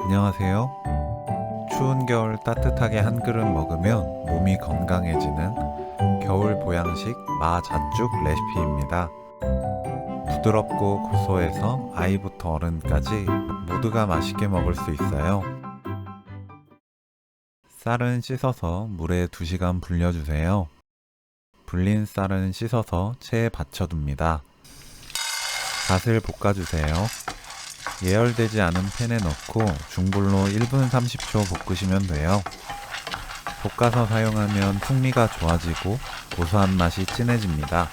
안녕하세요. 추운 겨울 따뜻하게 한 그릇 먹으면 몸이 건강해지는 겨울 보양식 마자쭉 레시피입니다. 부드럽고 고소해서 아이부터 어른까지 모두가 맛있게 먹을 수 있어요. 쌀은 씻어서 물에 2시간 불려주세요. 불린 쌀은 씻어서 체에 받쳐둡니다. 갓을 볶아주세요. 예열되지 않은 팬에 넣고 중불로 1분 30초 볶으시면 돼요. 볶아서 사용하면 풍미가 좋아지고 고소한 맛이 진해집니다.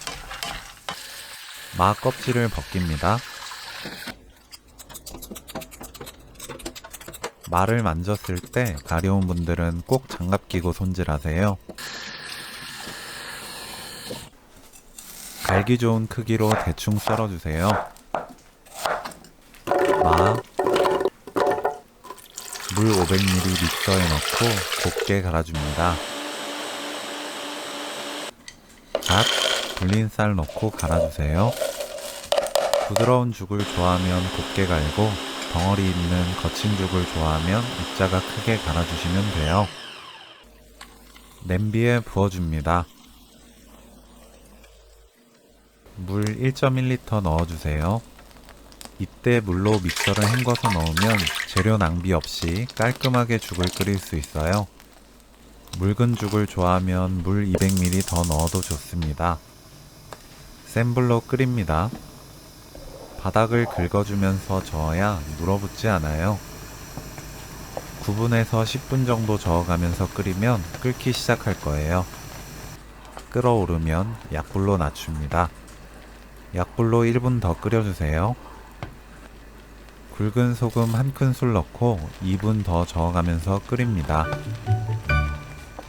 마 껍질을 벗깁니다. 마를 만졌을 때 가려운 분들은 꼭 장갑 끼고 손질하세요. 갈기 좋은 크기로 대충 썰어주세요. 마, 물 500ml 믹서에 넣고 곱게 갈아줍니다. 갓, 불린 쌀 넣고 갈아주세요. 부드러운 죽을 좋아하면 곱게 갈고 덩어리 있는 거친 죽을 좋아하면 입자가 크게 갈아주시면 돼요. 냄비에 부어줍니다. 물 1.1리터 넣어주세요. 이때 물로 믹서를 헹궈서 넣으면 재료 낭비 없이 깔끔하게 죽을 끓일 수 있어요. 묽은 죽을 좋아하면 물 200ml 더 넣어도 좋습니다. 센 불로 끓입니다. 바닥을 긁어주면서 저어야 눌어붙지 않아요. 9분에서 10분 정도 저어가면서 끓이면 끓기 시작할 거예요. 끓어오르면 약불로 낮춥니다. 약불로 1분 더 끓여주세요. 굵은 소금 1큰술 넣고 2분 더 저어가면서 끓입니다.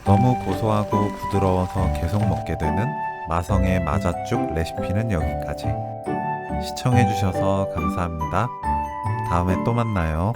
너무 고소하고 부드러워서 계속 먹게 되는 마성의 마자쭉 레시피는 여기까지. 시청해주셔서 감사합니다. 다음에 또 만나요.